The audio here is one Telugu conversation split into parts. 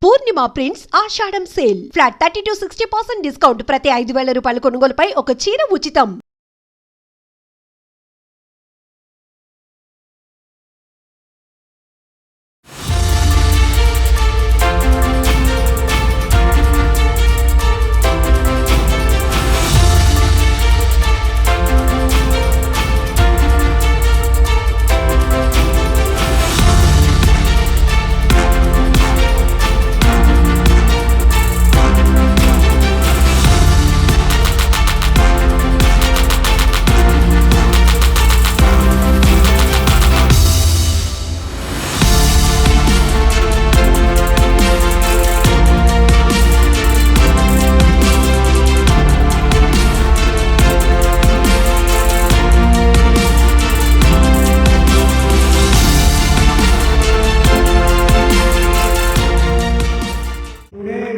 Purnima prints Ashadham sale flat 30 to 60% discount. ప్రతి 5,000 రూపాయల కొనుగోలుపై ఒక చీర ఉచితం.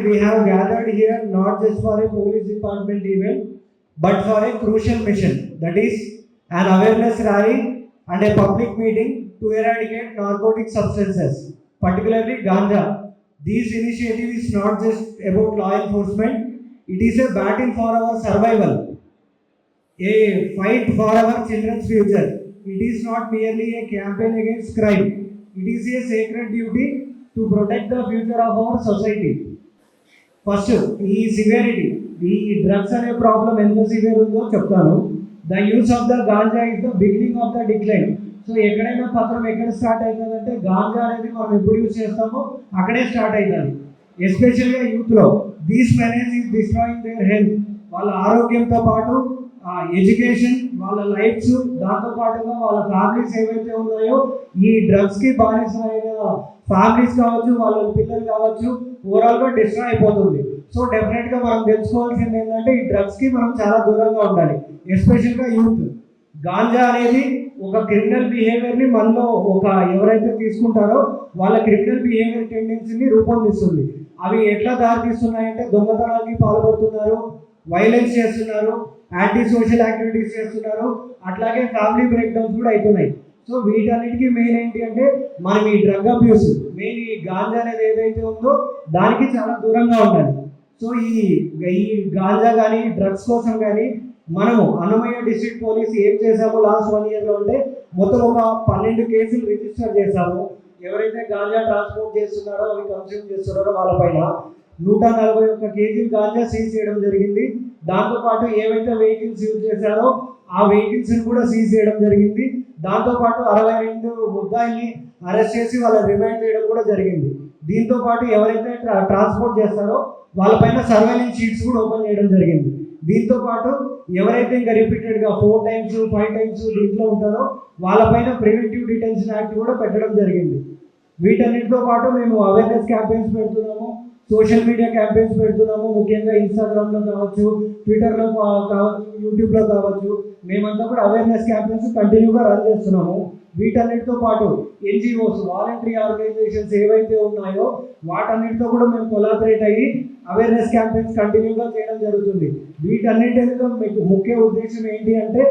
We have gathered here not just for a police department event, but for a crucial mission, that is an awareness rally and a public meeting to eradicate narcotic substances, particularly ganja. This initiative is not just about law enforcement, it is a battle for our survival, a fight for our children's future. It is not merely a campaign against crime, it is a sacred duty to protect the future of our society. First ఈ సివియరిటీ, ఈ డ్రగ్స్ అనే ప్రాబ్లం ఎంత సివియర్ ఉందో చెప్తాను. The use of the ganja is the beginning of the decline. So ఎక్కడైనా పత్రం ఎక్కడ స్టార్ట్ అవుతుందంటే గాంజా అనేది మనం ఎప్పుడు యూజ్ చేస్తామో అక్కడే స్టార్ట్ అవుతుంది. ఎస్పెషల్గా యూత్లో these manage is destroying their health. వాళ్ళ ఆరోగ్యంతో పాటు ఎడ్యుకేషన్, వాళ్ళ లైఫ్స్, దాంతోపాటుగా వాళ్ళ ఫ్యామిలీస్ ఏవైతే ఉన్నాయో ఈ డ్రగ్స్కి బానిసమైన ఫ్యామిలీస్ కావచ్చు, వాళ్ళ పిల్లలు కావచ్చు, ఓవరాల్గా డిస్ట్రాయ్ అయిపోతుంది. సో డెఫినెట్గా మనం తెలుసుకోవాల్సింది ఏంటంటే ఈ డ్రగ్స్కి మనం చాలా దూరంగా ఉండాలి, ఎస్పెషల్గా యూత్. గాంజా అనేది ఒక క్రిమినల్ బిహేవియర్ని మనలో ఎవరైతే తీసుకుంటారో వాళ్ళ క్రిమినల్ బిహేవియర్ టెండెన్సీని రూపొందిస్తుంది. అవి ఎట్లా దారితీస్తున్నాయంటే దొంగతనానికి పాల్పడుతున్నారు, వైలెన్స్ చేస్తున్నారు, యాంటీ సోషల్ యాక్టివిటీస్ చేస్తున్నారు, అట్లాగే ఫ్యామిలీ బ్రేక్ డౌన్స్ కూడా అవుతున్నాయి. సో వీటన్నిటికీ మెయిన్ ఏంటి అంటే మనం ఈ డ్రగ్ అబ్యూస్, మెయిన్ ఈ గాంజా అనేది ఏదైతే ఉందో దానికి చాలా దూరంగా ఉండాలి. సో ఈ గాంజా కానీ డ్రగ్స్ కోసం కానీ మనము అన్నమయ్య డిస్ట్రిక్ట్ పోలీస్ ఏం చేసామో లాస్ట్ 1 yearలో అంటే మొత్తం ఒక 12 కేసులు రిజిస్టర్ చేశాము. ఎవరైతే గాంజా ట్రాన్స్పోర్ట్ చేస్తున్నారో, అవి కన్స్యూమ్ చేస్తున్నారో వాళ్ళపైన 141 కేజీలు గాంజా సీజ్ చేయడం జరిగింది. దాంతోపాటు ఏవైతే వెహికల్స్ యూజ్ చేశారో ఆ వెహికల్స్ని కూడా సీజ్ చేయడం జరిగింది. దాంతోపాటు 62 ముద్దాయిల్ని అరెస్ట్ చేసి వాళ్ళని రిమాండ్ చేయడం కూడా జరిగింది. దీంతోపాటు ఎవరైతే ట్రాన్స్పోర్ట్ చేస్తారో వాళ్ళపైన సర్వేలెన్స్ షీట్స్ కూడా ఓపెన్ చేయడం జరిగింది. దీంతోపాటు ఎవరైతే ఇంకా రిపీటెడ్గా 4 times 5 times దీంట్లో ఉంటారో వాళ్ళపైన ప్రివెంటివ్ డిటెన్షన్ యాక్ట్ కూడా పెట్టడం జరిగింది. వీటన్నిటితో పాటు మేము అవేర్నెస్ క్యాంపెయిన్స్ పెడుతున్నాము, సోషల్ మీడియా క్యాంపెయిన్స్ పెడుతున్నాము. ముఖ్యంగా ఇన్స్టాగ్రామ్లో కావచ్చు, ట్విట్టర్లో కావచ్చు, యూట్యూబ్లో కావచ్చు, మేమంతా కూడా అవేర్నెస్ క్యాంపెయిన్స్ కంటిన్యూగా రన్ చేస్తున్నాము. వీటన్నిటితో పాటు NGOs, వాలంటరీ ఆర్గనైజేషన్స్ ఏవైతే ఉన్నాయో వాటన్నిటితో కూడా మేము కొలాబరేట్ అయ్యి అవేర్నెస్ క్యాంపెయిన్స్ కంటిన్యూగా చేయడం జరుగుతుంది. వీటన్నిటిలో మీకు ముఖ్య ఉద్దేశం ఏంటి అంటే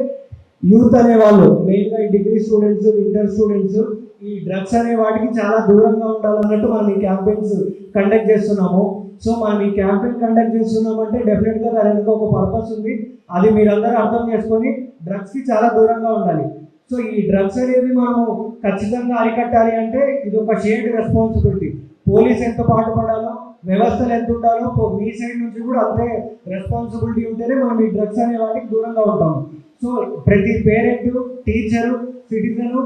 యూత్ అనేవాళ్ళు, మెయిన్గా ఈ డిగ్రీ స్టూడెంట్స్, ఇంటర్ స్టూడెంట్స్ ఈ డ్రగ్స్ అనే వాటికి చాలా దూరంగా ఉండాలన్నట్టు మనం ఈ క్యాంపెయిన్స్ కండక్ట్ చేస్తున్నాము. సో మనం ఈ క్యాంపెయిన్ కండక్ట్ చేస్తున్నామంటే డెఫినెట్గా దానికి ఒక పర్పస్ ఉంది. అది మీరందరూ అర్థం చేసుకొని డ్రగ్స్కి చాలా దూరంగా ఉండాలి. సో ఈ డ్రగ్స్ అనేది మనము ఖచ్చితంగా అరికట్టాలి అంటే ఇది ఒక షేర్డ్ రెస్పాన్సిబిలిటీ. పోలీస్ ఎంత పాటుపడాలో, వ్యవస్థలు ఎంత ఉండాలో మీ సైడ్ నుంచి కూడా అంతే రెస్పాన్సిబిలిటీ ఉంటేనే మనం ఈ డ్రగ్స్ అనే వాటికి దూరంగా ఉంటాము. సో ప్రతి పేరెంట్, టీచరు, సిటిజను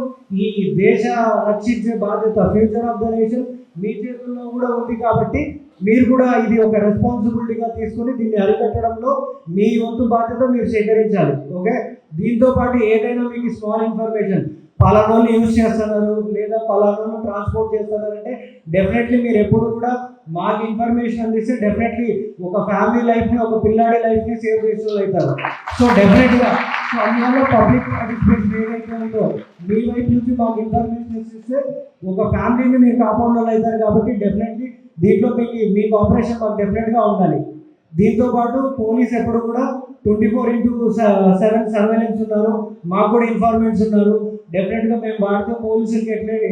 ఈ దేశ రక్షించే బాధ్యత, ఫ్యూచర్ ఆఫ్ ద నేషన్ మీ చేతుల్లో కూడా ఉంది. కాబట్టి మీరు కూడా ఇది ఒక రెస్పాన్సిబిలిటీగా తీసుకొని దీన్ని అరికట్టడంలో మీ వంతు బాధ్యత మీరు సేకరించాలి. ఓకే, దీంతో పాటు ఏదైనా మీకు స్మాల్ ఇన్ఫర్మేషన్ పలానోళ్ళు యూజ్ చేస్తున్నారు లేదా పలానోళ్ళు ట్రాన్స్పోర్ట్ చేస్తున్నారంటే డెఫినెట్లీ మీరు ఎప్పుడు కూడా మాకు ఇన్ఫర్మేషన్ అందిస్తే డెఫినెట్లీ ఒక ఫ్యామిలీ లైఫ్ని, ఒక పిల్లాడి లైఫ్ని సేవ్ చేసిన అవుతారు. సో డెఫినెట్గా సో అందువల్ల పబ్లిక్ పార్టిసిపేషన్ ఏదైతే ఉందో మీ వైపు నుంచి మాకు ఇన్ఫర్మేషన్ ఇస్తే ఒక ఫ్యామిలీని మీరు కాపాడు వాళ్ళు అవుతారు. కాబట్టి డెఫినెట్లీ దీంట్లో మీ కోఆపరేషన్ మాకు డెఫినెట్గా ఉండాలి. దీంతోపాటు పోలీస్ ఎప్పుడు కూడా 24/7 సర్వేలెన్స్ ఉన్నారు, మాకు కూడా ఇన్ఫార్మెంట్స్ ఉన్నారు. డెఫినెట్గా మేము వాడితే పోలీసులకి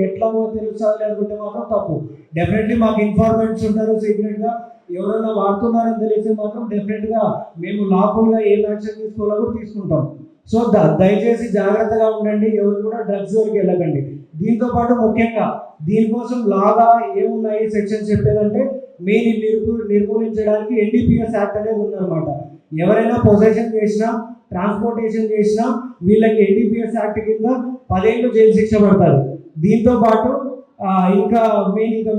ఎట్లా తెలుస్తుంది అనుకుంటే మాత్రం తప్పు. డెఫినెట్లీ మాకు ఇన్ఫార్మెంట్స్ ఉంటారు, సీక్రెట్గా ఎవరైనా వాడుతున్నారని తెలిస్తే మాత్రం డెఫినెట్గా మేము లాఫుల్గా ఏం యాక్షన్ తీసుకోవాలో కూడా తీసుకుంటాం. సో దయచేసి జాగ్రత్తగా ఉండండి, ఎవరు కూడా డ్రగ్స్ వరకు వెళ్ళకండి. దీంతో పాటు ముఖ్యంగా దీనికోసం లాగా ఏమున్నాయి సెక్షన్స్ చెప్పేదంటే మెయిన్ నిర్మూలించడానికి ఎన్డీపీఎస్ యాక్ట్ అనేది ఉందన్నమాట. ఎవరైనా పొసెషన్ చేసినా ట్రాన్స్పోర్టేషన్ చేసినా వీళ్ళకి ఎన్డీపీఎస్ యాక్ట్ కింద 10 ఏళ్ళు జైలు శిక్ష పడతారు. దీంతో పాటు ఇంకా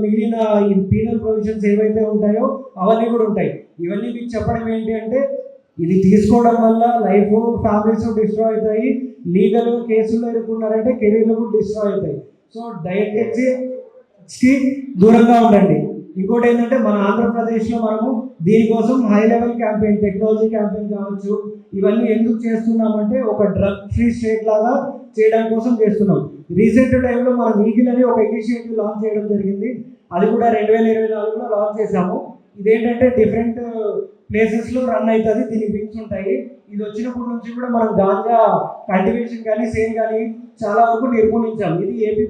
మిగిలిన ఈ పీనల్ ప్రొవిజన్స్ ఏవైతే ఉంటాయో అవన్నీ కూడా ఉంటాయి. ఇవన్నీ మీకు చెప్పడం ఏంటి అంటే ఇది తీసుకోవడం వల్ల లైఫ్ ఫ్యామిలీస్ డిస్ట్రాయ్ అవుతాయి, లీగల్ కేసుల్లో ఎదుర్కొన్నారంటే కెరీర్లు కూడా డిస్ట్రాయ్ అవుతాయి. సో దయచేసి దూరంగా ఉండండి. ఇంకోటి ఏంటంటే మన ఆంధ్రప్రదేశ్లో మనము దీనికోసం high level campaign, technology campaign కావచ్చు, ఇవన్నీ ఎందుకు చేస్తున్నామంటే ఒక డ్రగ్ ఫ్రీ స్టేట్ లాగా చేయడం కోసం చేస్తున్నాం. రీసెంట్ టైంలో మనం ఈగిల్ అని ఒక ఇనిషియేటివ్ లాంచ్ చేయడం జరిగింది. అది కూడా 2024లో లాంచ్ చేశాము. ఇదేంటంటే డిఫరెంట్ ప్లేసెస్లో రన్ అవుతుంది, దీనికి వింగ్స్ ఉంటాయి. ఇది వచ్చినప్పటి నుంచి కూడా మనం గాంజా కల్టివేషన్ కానీ సేల్ కానీ చాలా వరకు నిర్మూలించాం. ఇది ఏపీ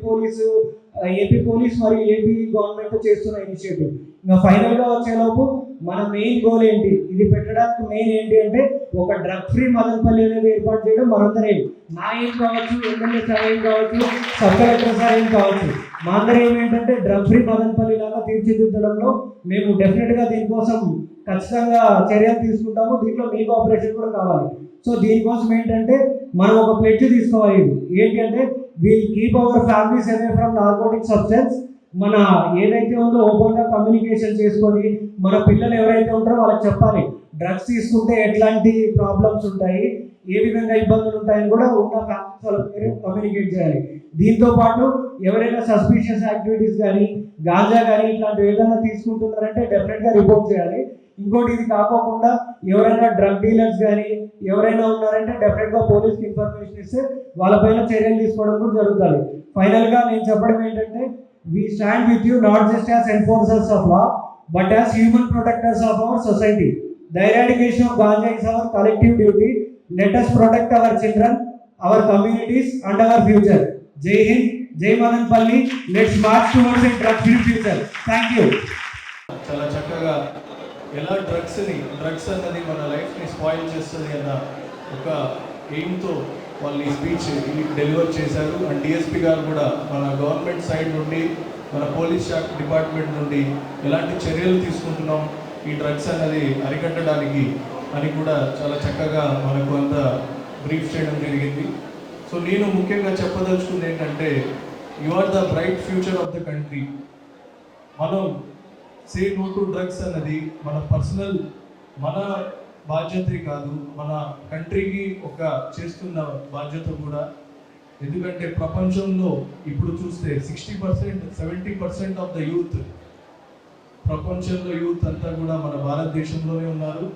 పోలీస్ మరియు ఏపీ గవర్నమెంట్ చేస్తున్న ఇనిషియేటివ్. ఇంకా ఫైనల్గా వచ్చేలోపు మన మెయిన్ గోల్ ఏంటి, ఇది పెట్టడానికి మెయిన్ ఏంటి అంటే ఒక డ్రగ్ ఫ్రీ మదనపల్లి అనేది ఏర్పాటు చేయడం మనందరం. నా ఏం కావచ్చు, ఎమ్మెల్యే సార్ ఏం కావచ్చు, సబ్ కలెక్టర్ సార్ ఏం కావచ్చు, మా అందరం ఏమేంటంటే డ్రగ్ ఫ్రీ మదనపల్లి లాగా తీర్చిదిద్దడంలో మేము డెఫినెట్గా దీనికోసం ఖచ్చితంగా చర్యలు తీసుకుంటాము. దీంట్లో మీ కోఆపరేషన్ కూడా కావాలి. సో దీనికోసం ఏంటంటే మనం ఒక ప్లెడ్జ్ తీసుకోవాలి. ఏంటి అంటే will keep our families away from narcotic substance. మన ఏదైతే ఉందో ఓపెన్గా కమ్యూనికేషన్ చేసుకొని మన పిల్లలు ఎవరైతే ఉంటారో వాళ్ళకి చెప్పాలి డ్రగ్స్ తీసుకుంటే ఎట్లాంటి ప్రాబ్లమ్స్ ఉంటాయి, ఏ విధంగా ఇబ్బందులు ఉంటాయని కూడా ఉన్న ఫ్యామిలీస్ వాళ్ళ పేరెంట్స్ కమ్యూనికేట్ చేయాలి. దీంతో పాటు ఎవరైనా సస్పీషియస్ యాక్టివిటీస్ కానీ గాంజా కానీ ఇట్లాంటివి ఏదైనా తీసుకుంటున్నారంటే డెఫినెట్గా రిపోర్ట్ చేయాలి. ఇంకోటి ఇది కాకోకుండా ఎవరైనా డ్రగ్ డీలర్స్ కానీ ఎవరైనా ఉన్నారంటే డెఫినెట్గా పోలీస్కి ఇన్ఫర్మేషన్ ఇస్తే వాళ్ళపైన చర్యలు తీసుకోవడం కూడా జరుగుతుంది. ఫైనల్గా నేను చెప్పడం ఏంటంటే we stand with you not just as enforcers of law but as human protectors of our society. The eradication of ganja is our collective duty. Let us protect our children, our communities and our future. Jai Hind, Jai Madanpalli. Let's march towards a drug free future. Thank you. చాలా చక్కగా ఎలా డ్రగ్స్ అన్నది మన లైఫ్ని స్పాయిల్ చేస్తుంది అన్న ఒక ఎయిమ్తో వాళ్ళు ఈ స్పీచ్ డెలివర్ చేశారు. అండ్ డిఎస్పీ గారు కూడా మన గవర్నమెంట్ సైడ్ నుండి మన పోలీస్ శాఖ డిపార్ట్మెంట్ నుండి ఎలాంటి చర్యలు తీసుకుంటున్నాం ఈ డ్రగ్స్ అన్నది అరికట్టడానికి అని కూడా చాలా చక్కగా మనకు అంత బ్రీఫ్ చేయడం జరిగింది. సో నేను ముఖ్యంగా చెప్పదలుచుకుంది ఏంటంటే you are the bright future of the country. మనం సే నో టు డ్రగ్స్ అన్నది మన పర్సనల్ మన బాధ్యతే కాదు, మన కంట్రీకి ఒక చేస్తున్న బాధ్యత కూడా. ఎందుకంటే ప్రపంచంలో ఇప్పుడు చూస్తే 60%, 70% ఆఫ్ ద యూత్, ప్రపంచంలో యూత్ అంతా కూడా మన భారతదేశంలోనే ఉన్నారు.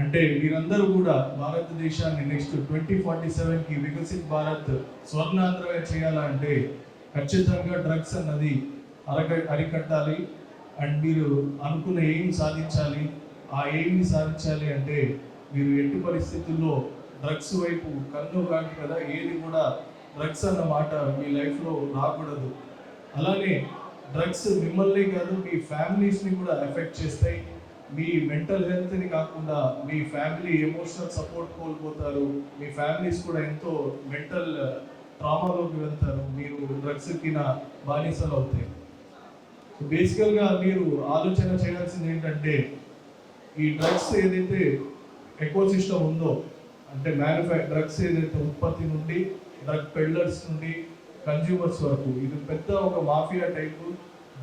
అంటే వీరందరూ కూడా భారతదేశాన్ని నెక్స్ట్ 2047కి వికసిత్ భారత్ స్వర్ణాంధ్రగా చేయాలంటే ఖచ్చితంగా డ్రగ్స్ అన్నది అరికట్టాలి. అండ్ మీరు అనుకున్న ఎయిమ్ సాధించాలి. ఆ ఎయిమ్ని సాధించాలి అంటే మీరు ఎట్టి పరిస్థితుల్లో డ్రగ్స్ వైపు కన్ను కాదు కదా, ఏది కూడా డ్రగ్స్ అన్న మాట మీ లైఫ్లో రాకూడదు. అలానే డ్రగ్స్ మిమ్మల్ని కాదు మీ ఫ్యామిలీస్ని కూడా ఎఫెక్ట్ చేస్తాయి. మీ మెంటల్ హెల్త్ని కాకుండా మీ ఫ్యామిలీ ఎమోషనల్ సపోర్ట్ కోల్పోతారు. మీ ఫ్యామిలీస్ కూడా ఎంతో మెంటల్ ట్రామాలోకి వెళ్తారు. మీరు డ్రగ్స్కి బానిసలు అవుతాయి. బేసికల్గా మీరు ఆలోచన చేయాల్సింది ఏంటంటే ఈ డ్రగ్స్ ఏదైతే ఎకోసిస్టమ్ ఉందో అంటే డ్రగ్స్ ఏదైతే ఉత్పత్తి నుండి డ్రగ్ పెడ్లర్స్ నుండి కన్జ్యూమర్స్ వరకు ఇది పెద్ద ఒక మాఫియా టైపు.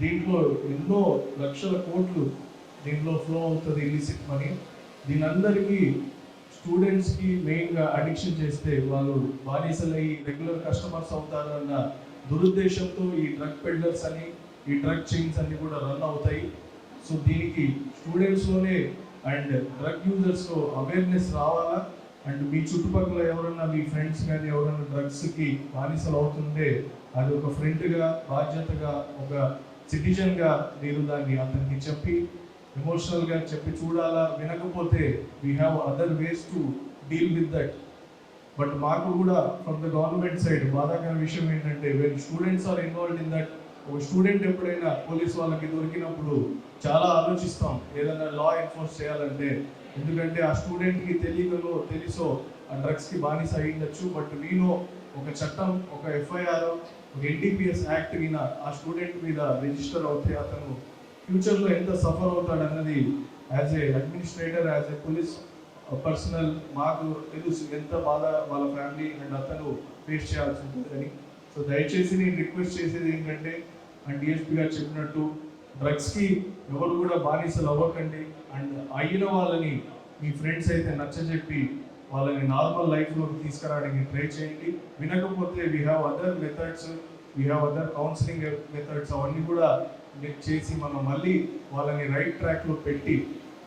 దీంట్లో ఎన్నో లక్షల కోట్లు దీంట్లో ఫ్లో అవుతుంది ఇలిసిట్ మనీ. దీని అందరికీ స్టూడెంట్స్కి మెయిన్గా అడిక్షన్ చేస్తే వాళ్ళు బానిసలై రెగ్యులర్ కస్టమర్స్ అవుతారన్న దురుద్దేశంతో ఈ డ్రగ్ పెడ్లర్స్ అని ఈ డ్రగ్ చైన్స్ అన్ని కూడా రన్ అవుతాయి. సో దీనికి స్టూడెంట్స్లోనే అండ్ డ్రగ్ యూజర్స్లో అవేర్నెస్ రావాలా. అండ్ మీ చుట్టుపక్కల ఎవరన్నా మీ ఫ్రెండ్స్ కానీ ఎవరైనా డ్రగ్స్కి బానిసలు అవుతుంటే అది ఒక ఫ్రెండ్గా బాధ్యతగా ఒక సిటిజన్గా మీరు దాన్ని అతనికి చెప్పి ఎమోషనల్గా చెప్పి చూడాలా. వినకపోతే we have other ways to deal with that. But మాకు కూడా ఫ్రమ్ ద గవర్నమెంట్ సైడ్ బాధాకర విషయం ఏంటంటే when students are involved in that, ఒక స్టూడెంట్ ఎప్పుడైనా పోలీస్ వాళ్ళకి దొరికినప్పుడు చాలా ఆలోచిస్తాం ఏదైనా లా ఎన్ఫోర్స్ చేయాలంటే. ఎందుకంటే ఆ స్టూడెంట్కి తెలియకలో తెలుసో ఆ డ్రగ్స్కి బానిస అయ్యిండొచ్చు. బట్ వీనో ఒక చట్టం, ఒక ఎఫ్ఐఆర్, ఒక ఎన్డీపీఎస్ యాక్ట్ విన ఆ స్టూడెంట్ మీద రిజిస్టర్ అవుతే అతను ఫ్యూచర్లో ఎంత సఫర్ అవుతాడన్నది as a administrator, as a police personnel మాకు తెలుసు ఎంత బాధ వాళ్ళ ఫ్యామిలీ అండ్ అతను ఫేస్ చేయాల్సి ఉంటుందని. సో దయచేసి నేను రిక్వెస్ట్ చేసేది ఏంటంటే, అండ్ డిఎస్పీ గారు చెప్పినట్టు డ్రగ్స్కి ఎవరు కూడా బానిసలు అవ్వకండి. అండ్ అయిన వాళ్ళని మీ ఫ్రెండ్స్ అయితే నచ్చజెప్పి వాళ్ళని నార్మల్ లైఫ్లోకి తీసుకురావడానికి ట్రై చేయండి. వినకపోతే we have other methods, we have other counselling methods, అవన్నీ కూడా చేసి మనం మళ్ళీ వాళ్ళని రైట్ ట్రాక్లో పెట్టి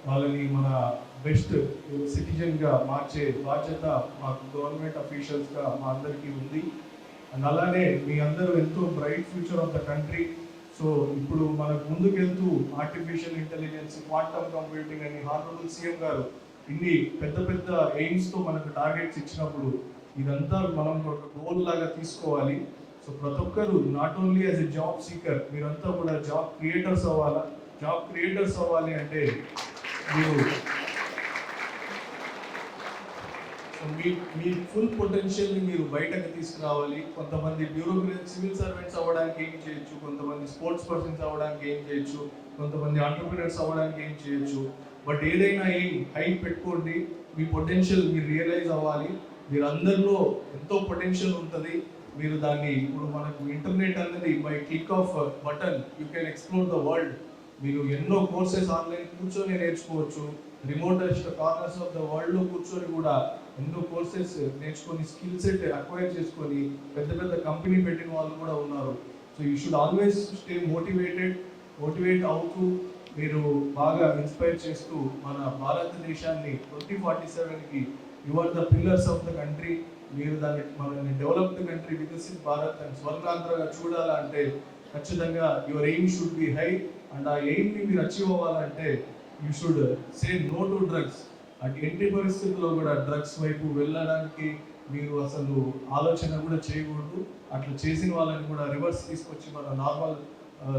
వాళ్ళని మన బెస్ట్ సిటిజన్గా మార్చే బాధ్యత మాకు గవర్నమెంట్ అఫీషియల్స్గా మా అందరికీ ఉంది. అండ్ అలానే మీ అందరూ ఎంతో bright future of the country. So ఇప్పుడు మనకు ముందుకెళ్తూ ఆర్టిఫిషియల్ ఇంటెలిజెన్స్, క్వాంటమ్ కంప్యూటింగ్ అని హానరబుల్ సీఎం గారు ఇన్ని పెద్ద పెద్ద ఎయిమ్స్తో మనకు టార్గెట్స్ ఇచ్చినప్పుడు ఇదంతా మనం ఒక గోల్ లాగా తీసుకోవాలి. సో ప్రతి ఒక్కరు not only as a job seeker, మీరంతా కూడా జాబ్ క్రియేటర్స్ అవ్వాలా. జాబ్ క్రియేటర్స్ అవ్వాలి అంటే మీరు మీ ఫుల్ పొటెన్షియల్ని మీరు బయటకు తీసుకురావాలి. కొంతమంది బ్యూరోక్రసీ, సివిల్ సర్వెంట్స్ అవ్వడానికి ఏం చేయొచ్చు, కొంతమంది స్పోర్ట్స్ పర్సన్స్ అవ్వడానికి ఏం చేయొచ్చు, కొంతమంది ఆంటర్ప్రినర్స్ అవ్వడానికి ఏం చేయొచ్చు. బట్ ఏదైనా ఏం హైప్ పెట్టుకోండి, మీ పొటెన్షియల్ మీరు రియలైజ్ అవ్వాలి. మీరు అందరిలో ఎంతో పొటెన్షియల్ ఉంటుంది. మీరు దాన్ని ఇప్పుడు మనకు ఇంటర్నెట్ అనేది by click of button you can explore the world. మీరు ఎన్నో కోర్సెస్ ఆన్లైన్ కూర్చొని నేర్చుకోవచ్చు. రిమోటెస్ట్ కార్నర్స్ ఆఫ్ ద వరల్డ్లో కూర్చొని కూడా ఎన్నో కోర్సెస్ నేర్చుకొని స్కిల్ సెట్ అక్వైర్ చేసుకొని పెద్ద పెద్ద కంపెనీ పెట్టిన వాళ్ళు కూడా ఉన్నారు. So you should always stay motivate అవుతూ మీరు బాగా ఇన్స్పైర్ చేస్తూ మన భారతదేశాన్ని 2047కి you are the pillars of the country. మీరు దాన్ని మనల్ని developed country, Viksit Bharat and స్వర్గాంధ్రగా చూడాలంటే ఖచ్చితంగా your aim should be high. And ఆ ఎయిమ్ని మీరు అచీవ్ అవ్వాలంటే you should say no to drugs. అటు ఎట్టి పరిస్థితుల్లో కూడా డ్రగ్స్ వైపు వెళ్ళడానికి మీరు అసలు ఆలోచన కూడా చేయకూడదు. అట్లా చేసిన వాళ్ళని కూడా రివర్స్ తీసుకొచ్చి మన నార్మల్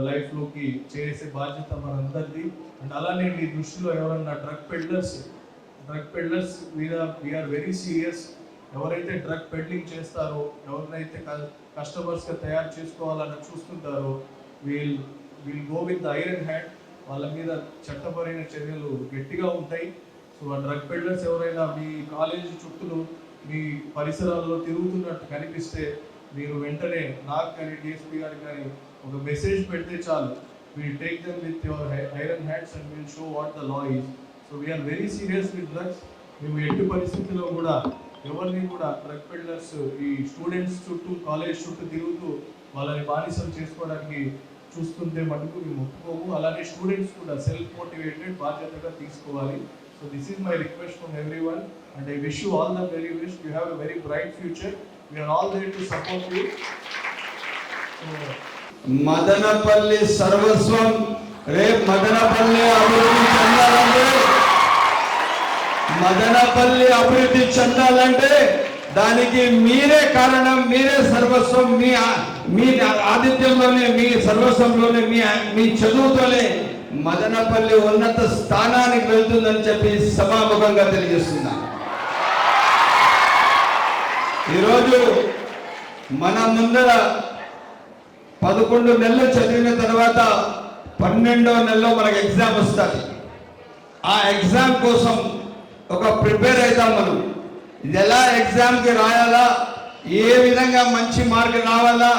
లైఫ్లోకి చేసే బాధ్యత మనందరిది. అండ్ అలానే మీ దృష్టిలో ఎవరన్నా డ్రగ్ పెడ్లర్స్ మీద వీఆర్ వెరీ సీరియస్. ఎవరైతే డ్రగ్ పెడ్లింగ్ చేస్తారో, ఎవరినైతే కస్టమర్స్గా తయారు చేసుకోవాలని చూస్తుంటారో we'll go with the iron hand. వాళ్ళ మీద చట్టపరమైన చర్యలు గట్టిగా ఉంటాయి. సో ఆ డ్రగ్ పెడ్లర్స్ ఎవరైనా మీ కాలేజీ చుట్టూ మీ పరిసరాల్లో తిరుగుతున్నట్టు కనిపిస్తే మీరు వెంటనే నాకు కానీ డిఎస్పీ గారికి కానీ ఒక మెసేజ్ పెడితే చాలు. We'll take them with your iron hands and will show what the law is. So we are very serious with drugs. మేము ఎట్టి పరిస్థితుల్లో కూడా ఎవరిని కూడా డ్రగ్ పెడ్లర్స్ ఈ స్టూడెంట్స్ చుట్టూ, కాలేజ్ చుట్టూ తిరుగుతూ వాళ్ళని బానిసలు చేసుకోవడానికి చూస్తుంటే మటుకు మేము ఒప్పుకోము. అలానే స్టూడెంట్స్ కూడా సెల్ఫ్ మోటివేటెడ్ బాధ్యతగా తీసుకోవాలి. So this is my request from everyone and I wish you all the very best. You have a very bright future. We are all there to support you. Madanapalle సర్వస్వం. రేపు మదనపల్లి అభివృద్ధి చెందాలంటే దానికి మీరే కారణం, మీరే సర్వస్వం. మీ ఆతిథ్యంలోనే, మీ సర్వస్వంలోనే, మీ చదువుతోనే మదనపల్లి ఉన్నత స్థానానికి వెళ్తుందని చెప్పి సభాముఖంగా తెలియజేస్తున్నా. ఈరోజు మన ముందర 11 నెలలు చదివిన తర్వాత 12వ నెలలో మనకు ఎగ్జామ్ వస్తుంది. ఆ ఎగ్జామ్ కోసం ఒక ప్రిపేర్ అవుతాం మనం. ఇది ఎలా ఎగ్జామ్కి రాయాలా, ఏ విధంగా మంచి మార్క్ రావాలా,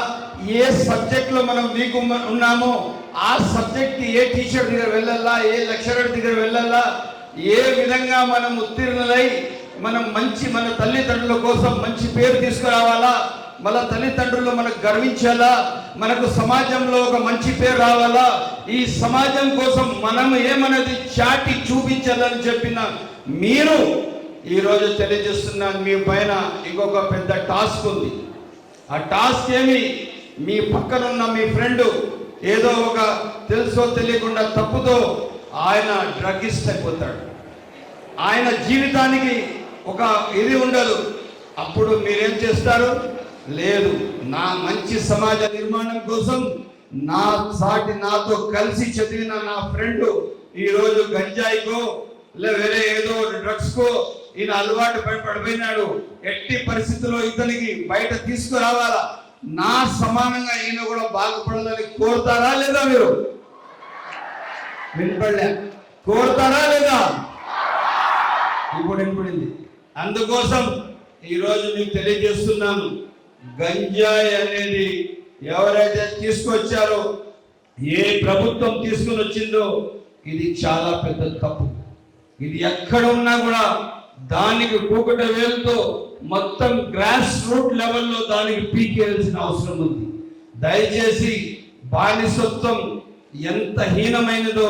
ఏ సబ్జెక్ట్లో మనం వీక్ ఉన్నామో ఆ సబ్జెక్ట్కి ఏ టీచర్ దగ్గర వెళ్ళాలా, ఏ లెక్చరర్ దగ్గర వెళ్ళాలా, ఏ విధంగా మనం ఉత్తీర్ణులై మనం మన తల్లిదండ్రుల కోసం మంచి పేరు తీసుకురావాలా, మన తల్లిదండ్రులు మనకు గర్వించాలా, మనకు సమాజంలో ఒక మంచి పేరు రావాలా, ఈ సమాజం కోసం మనం ఏమన్నది చాటి చూపించాలని చెప్పిన మీరు ఈరోజు తెలియజేస్తున్నాను. మీ పైన ఇంకొక పెద్ద టాస్క్ ఉంది. ఆ టాస్క్ ఏమి, మీ పక్కనున్న మీ ఫ్రెండ్ ఏదో ఒక తెలుసో తెలియకుండా తప్పుతో ఆయన డ్రగ్గిస్ట్ అయిపోతాడు. ఆయన జీవితానికి ఒక ఇది ఉండదు. అప్పుడు మీరేం చేస్తారు? లేదు, నా మంచి సమాజ నిర్మాణం కోసం నా సాటి నాతో కలిసి చదివిన నా ఫ్రెండ్ ఈరోజు గంజాయికో లేదా వేరే ఏదో డ్రగ్స్కో ఈయన అలవాటు పడిపోయినాడు, ఎట్టి పరిస్థితుల్లో ఇతనికి బయట తీసుకురావాలా, నా సమానంగా ఈయన కూడా బాగుపడాలని కోరుతారా లేదా? మీరు వినపడలే? కోరుతారా లేదా? ఇప్పుడు వినపడింది. అందుకోసం ఈరోజు మీకు తెలియజేస్తున్నాను, గంజాయి అనేది ఎవరైతే తీసుకొచ్చారో, ఏ ప్రభుత్వం తీసుకుని వచ్చిందో, ఇది చాలా పెద్ద తప్పు. ఇది ఎక్కడ ఉన్నా కూడా దానికి కూకట వేలుతో మొత్తం గ్రాస్ రూట్ లెవెల్లో దానికి పీకేయాల్సిన అవసరం ఉంది. దయచేసి బానిసత్వం ఎంత హీనమైనదో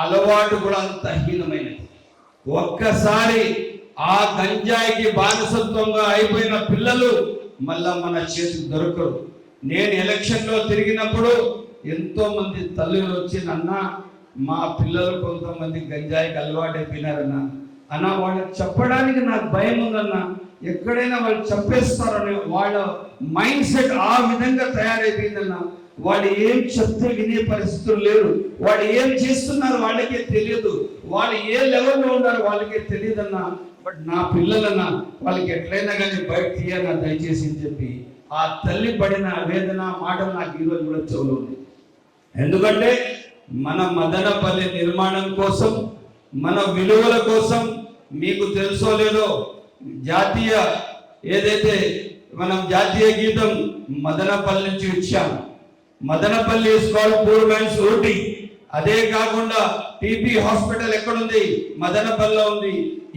అలవాటు కూడా అంత హీనమైనది. ఒక్కసారి ఆ గంజాయికి బానిసత్వంగా అయిపోయిన పిల్లలు మళ్ళా మన చేతికి దొరకరు. నేను ఎలక్షన్లో తిరిగినప్పుడు ఎంతో మంది తల్లులు వచ్చి, అన్న మా పిల్లలు కొంతమంది గంజాయికి అలవాటు అయిపోయినారన్న, అన్న వాళ్ళకి చెప్పడానికి నాకు భయం ఉందన్న, ఎక్కడైనా వాళ్ళు చెప్పేస్తారని వాళ్ళ మైండ్ సెట్ ఆ విధంగా తయారైపోయిందన్న. వాళ్ళు ఏం చెప్తే వినే పరిస్థితులు లేరు, వాళ్ళు ఏం చేస్తున్నారు వాళ్ళకే తెలియదు, వాళ్ళు ఏ లెవెల్లో ఉన్నారు వాళ్ళకే తెలియదన్నా. బట్ నా పిల్లలన్నా వాళ్ళకి ఎట్లయినా కానీ బయట తీయన్నా దయచేసి అని చెప్పి ఆ తల్లి పడిన వేదన మాటలు నాకు ఈరోజు కూడా చెవులు ఉంది. ఎందుకంటే మన మదనపల్లి నిర్మాణం కోసం, మన విలువల కోసం, మీకు తెలుసో లేదో జాతీయ ఏదైతే మనం జాతీయ గీతం మదనపల్లి నుంచి ఇచ్చాం. Madanapalle is called poor man's Ooty. అదే కాకుండా టీబీ హాస్పిటల్ ఎక్కడుంది? మదనపల్లిలో ఉంది.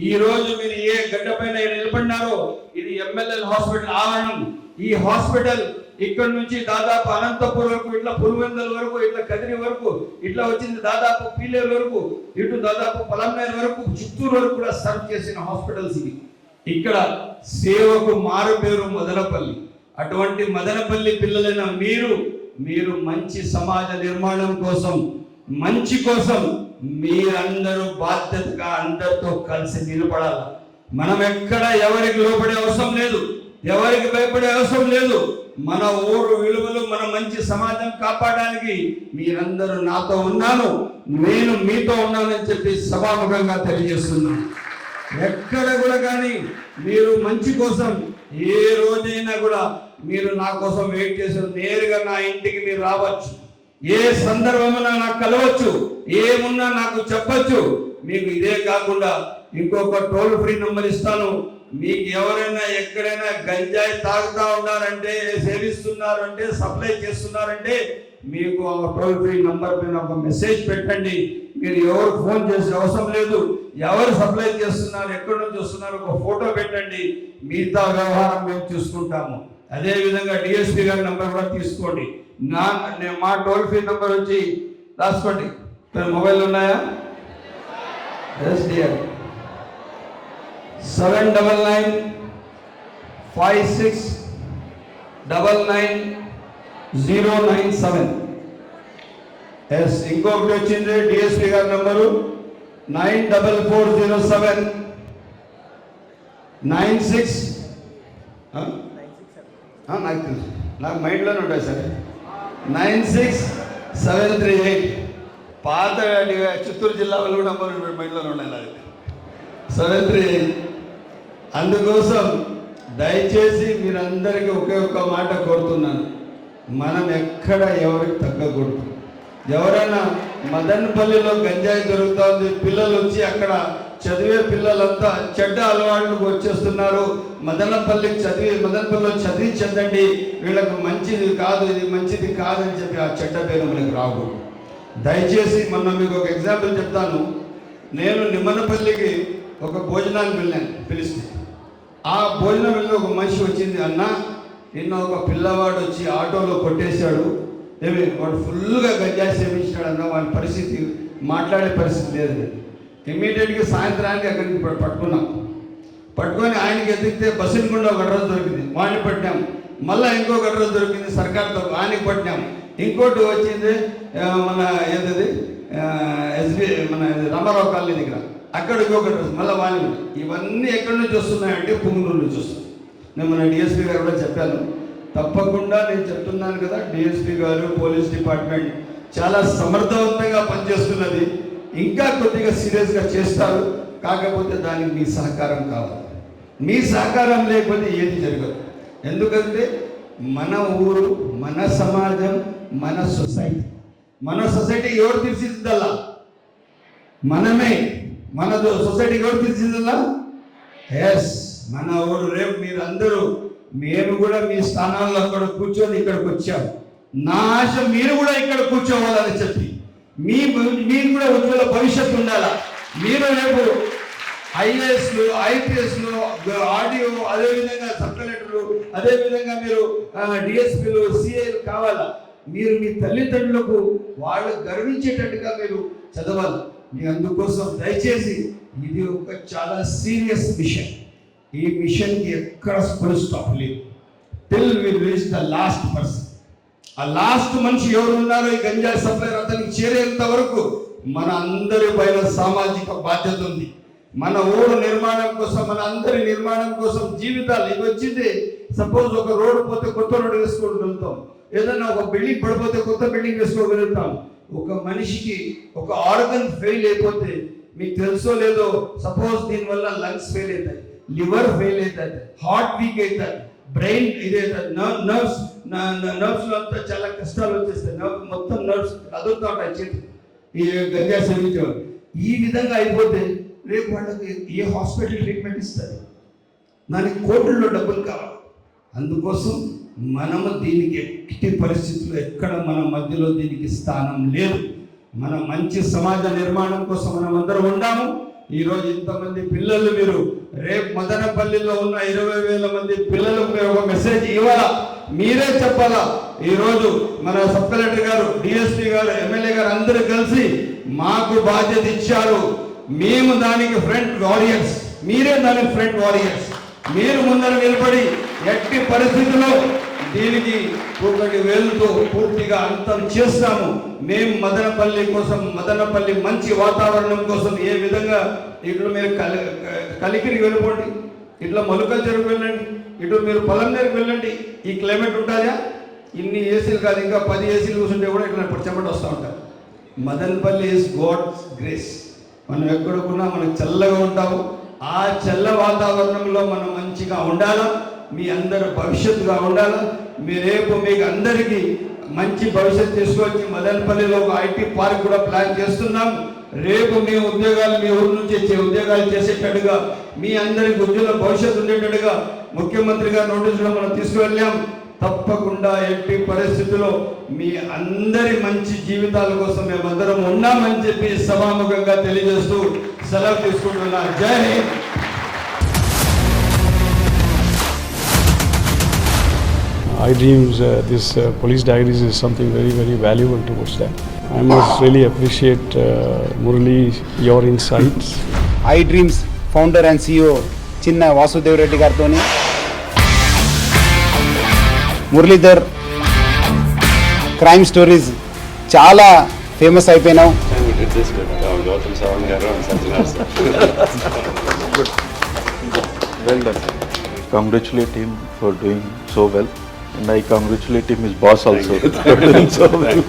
ఈ రోజు మీరు ఏ గడ్డ పైన నిలబడినారో ఇది ఎంఎల్ఎల్ హాస్పిటల్ ఆవరణం. ఈ హాస్పిటల్ ఇక్కడ నుంచి దాదాపు అనంతపురం వరకు, ఇట్లా పులివెందుల వరకు, ఇట్లా కదిరి వరకు, ఇట్లా వచ్చింది దాదాపు పీలేరు వరకు, ఇటు దాదాపు పలమనేరు వరకు, చిత్తూరు వరకు కూడా సర్వ్ చేసిన హాస్పిటల్స్ ఇవి. ఇక్కడ సేవకు మారు పేరు మదనపల్లి. అటువంటి మదనపల్లి పిల్లలైన మీరు మంచి సమాజ నిర్మాణం కోసం, మంచి కోసం మీరందరూ బాధ్యతగా అందరితో కలిసి నిలబడాలి. మనం ఎక్కడ ఎవరికి లోపడే అవసరం లేదు, ఎవరికి భయపడే అవసరం లేదు. మన ఊరు విలువలు, మన మంచి సమాజం కాపాడడానికి మీరందరూ నాతో ఉన్నాను, నేను మీతో ఉన్నానని చెప్పి సభాముఖంగా తెలియజేస్తున్నాను. ఎక్కడ కూడా కానీ మీరు మంచి కోసం ఏ రోజైనా కూడా మీరు నా కోసం వెయిట్ చేసి నేరుగా నా ఇంటికి మీరు రావచ్చు, ఏ సందర్భమైనా నాకు కలవచ్చు, ఏమున్నా నాకు చెప్పచ్చు. మీకు ఇదే కాకుండా ఇంకొక టోల్ ఫ్రీ నెంబర్ ఇస్తాను. మీకు ఎవరైనా ఎక్కడైనా గంజాయి తాగుతా ఉన్నారంటే, సేవిస్తున్నారంటే, సప్లై చేస్తున్నారంటే మీకు ఆ టోల్ ఫ్రీ నంబర్ పైన ఒక మెసేజ్ పెట్టండి. మీరు ఎవరు ఫోన్ చేసే అవసరం లేదు. ఎవరు సప్లై చేస్తున్నారు, ఎక్కడి నుంచి వస్తున్నారు, ఒక ఫోటో పెట్టండి. మిగతా వ్యవహారం మేము చూసుకుంటాము. అదేవిధంగా డిఎస్పీ గారి నంబర్ కూడా తీసుకోండి. మా టోల్ ఫ్రీ నంబర్ వచ్చి రాసుకోండి. మొబైల్ ఉన్నాయా? 79956999097. ఇంకొకటి వచ్చింది డిఎస్పీ గారి నంబరు 94407996. నాకు తెలుసు, నాకు మైండ్లోనే ఉంటాయి సార్. 96738. పాత చిత్తూరు జిల్లా వాళ్ళు కూడా నంబర్ మైండ్లోనే ఉన్నాయి నాకు 738. అందుకోసం దయచేసి మీరందరికీ ఒకే ఒక్క మాట కోరుతున్నాను, మనం ఎక్కడ ఎవరికి తగ్గకూడదు. ఎవరైనా మదనపల్లిలో గంజాయి దొరుకుతుంది, పిల్లలు వచ్చి అక్కడ చదివే పిల్లలంతా చెడ్డ అలవాట్లకు వచ్చేస్తున్నారు. మదనపల్లిలో చదివి చెందండి, వీళ్ళకు మంచిది కాదు, ఇది మంచిది కాదని చెప్పి ఆ చెడ్డ పేరు మనకు రావు. దయచేసి మొన్న మీకు ఒక ఎగ్జాంపుల్ చెప్తాను. నేను నిమ్మనపల్లికి ఒక భోజనానికి పిలిస్తే ఆ భోజనం వెళ్ళి ఒక మనిషి వచ్చింది, అన్న నిన్న ఒక పిల్లవాడు వచ్చి ఆటోలో కొట్టేశాడు, వాడు ఫుల్గా గంజాయి సేవించాడు అన్న, వాడి పరిస్థితి మాట్లాడే పరిస్థితి లేదు. ఇమ్మీడియట్గా సాయంత్రానికి అక్కడికి పట్టుకొని ఆయనకి ఎదిగితే బస్సుని కూడా ఒక అడ్రస్ దొరికింది, వాడిని పట్టినాం. మళ్ళీ ఇంకొక అడ్రస్ దొరికింది సర్కార్తో, ఆయనకి పట్టినాం. ఇంకోటి వచ్చింది మన ఏదది మన రామారావు కాలనీ దగ్గర, అక్కడ ఇంకొక అడ్రస్, మళ్ళీ వాణి. ఇవన్నీ ఎక్కడి నుంచి వస్తున్నాయంటే పుంగనూరు నుంచి వస్తుంది. నేను మన డిఎస్పీ గారు కూడా చెప్పాను. తప్పకుండా నేను చెప్తున్నాను కదా, డిఎస్పీ గారు పోలీస్ డిపార్ట్మెంట్ చాలా సమర్థవంతంగా పనిచేస్తున్నది. ఇంకా కొద్దిగా సీరియస్గా చేస్తారు. కాకపోతే దానికి మీ సహకారం కావాలి. మీ సహకారం లేకపోతే ఏది జరగదు. ఎందుకంటే మన ఊరు, మన సమాజం, మన సొసైటీ ఎవరు తీర్చిదిద్దల్లా? మనమే. మన సొసైటీ ఎవరు తీర్చిదిద్దల్లా? ఎస్, మన ఊరు. రేపు మీరు అందరూ, మేము కూడా మీ స్థానాల్లో అక్కడ కూర్చొని ఇక్కడికి వచ్చాం. నా ఆశ మీరు కూడా ఇక్కడ కూర్చోవాలని చెప్పి, మీరు కూడా ఉజ్వల భవిష్యత్తు ఉండాలా. మీరు రేపు ఐఏఎస్లు, ఐపీఎస్లు, ఆడియో, అదేవిధంగా సబ్ కలెక్టర్లు, అదేవిధంగా మీరు డిఎస్పీలు, సిఐలు కావాలా. మీరు మీ తల్లిదండ్రులకు వాళ్ళు గర్వించేటట్టుగా మీరు చదవాలి. మీ అందుకోసం దయచేసి ఇది ఒక చాలా సీరియస్ మిషన్. ఈ మిషన్కి ఎక్కడ ఫుల్ స్టాప్ లేదు. Till will reach the last person. ఆ లాస్ట్ మనిషి ఎవరు ఉన్నారో ఈ గంజాయి సప్లైర్ అతనికి చేరేంత వరకు మన అందరి పైన సామాజిక బాధ్యత ఉంది. మన ఊరు నిర్మాణం కోసం, మన అందరి నిర్మాణం కోసం జీవితాలు. ఇది వచ్చింది, సపోజ్ ఒక రోడ్డు పోతే కొత్త రోడ్డు వేసుకోగలుగుతాం, ఏదైనా ఒక బిల్డింగ్ పడిపోతే కొత్త బిల్డింగ్ వేసుకోగలుగుతాం. ఒక మనిషికి ఒక ఆర్గన్ ఫెయిల్ అయిపోతే, మీకు తెలుసో లేదో, సపోజ్ దీనివల్ల లంగ్స్ ఫెయిల్ అవుతాయి, లివర్ ఫెయిల్ అవుతుంది, హార్ట్ వీక్ అవుతుంది, బ్రెయిన్ ఇదవుతుంది, నర్వ్స్లో అంతా చాలా కష్టాలు వచ్చేస్తాయి. మొత్తం నర్వ్స్ అదురుతూ ఉంటాయి చేతి ఈ గంజా సేవించేవారు. ఈ విధంగా అయిపోతే రేపు వాళ్ళకి ఏ హాస్పిటల్ ట్రీట్మెంట్ ఇస్తారు? దానికి కోట్లలో డబ్బులు కావాలి. అందుకోసం మనము దీనికి ఎట్టి పరిస్థితుల్లో ఎక్కడ మన మధ్యలో దీనికి స్థానం లేదు. మన మంచి సమాజ నిర్మాణం కోసం మనం అందరం ఉన్నాము. ఈరోజు ఇంతమంది పిల్లలు, మీరు రేపు మదనపల్లిలో ఉన్న 20,000 మంది పిల్లలకు మీరు ఒక మెసేజ్ ఇవ్వాలా, మీరే చెప్పాలా. ఈరోజు మన సబ్ కలెక్టర్ గారు, డిఎస్పీ గారు, ఎమ్మెల్యే గారు అందరూ కలిసి మాకు బాధ్యత ఇచ్చారు. మేము దానికి ఫ్రంట్ వారియర్స్, మీరే దానికి ఫ్రంట్ వారియర్స్. మీరు ముందర నిలబడి ఎట్టి పరిస్థితుల్లో దీనికి 1,000తో పూర్తిగా అంతం చేస్తాము. మేము మదనపల్లి కోసం, మదనపల్లి మంచి వాతావరణం కోసం ఏ విధంగా, ఇట్లా మీరు కలికిరికి వెళ్ళిపోండి, ఇట్లా మలుకల్ చెరుకు వెళ్ళండి, ఇటు మీరు పొలంనేరుకు వెళ్ళండి. ఈ క్లైమేట్ ఉంటుందా? ఇన్ని ఏసీలు కాదు, ఇంకా 10 ఏసీలు కూర్చుంటే కూడా ఇట్లా చెమట వస్తూ ఉంటారు. Madanapalle is God's grace. మనం ఎక్కడుకున్నా మనకు చల్లగా ఉంటాము. ఆ చల్ల వాతావరణంలో మనం మంచిగా ఉండాలా. మీ అందరు భవిష్యత్తుగా ఉండాలా. రేపు మీకు అందరికీ మంచి భవిష్యత్తు తీసుకొచ్చి మదనపల్లిలో ఒక ఐటీ పార్క్ కూడా ప్లాన్ చేస్తున్నాం. రేపు మీ ఉద్యోగాలు, మీ ఊరు నుంచి ఉద్యోగాలు చేసేటట్టుగా, మీ అందరికి ఉద్యోగ భవిష్యత్తు ఉండేటట్టుగా ముఖ్యమంత్రి గారు నోటీసులో మనం తీసుకువెళ్ళాం. తప్పకుండా ఎట్టి పరిస్థితుల్లో మీ అందరి మంచి జీవితాల కోసం మేమందరం ఉన్నామని చెప్పి సభాముఖంగా తెలియజేస్తూ సెలవు తీసుకుంటున్నా. జై Hind. iDreams, this police diaries is something very, very valuable towards that. I must really appreciate Murali, your insights. iDreams founder and CEO చిన్న వాసుదేవ్ రెడ్డి గారితో మురళీధర్ క్రైమ్ స్టోరీస్ చాలా famous అయిపోయినావు. Well done. Congratulate him for doing so well, and I congratulate him, his boss also. For doing so well.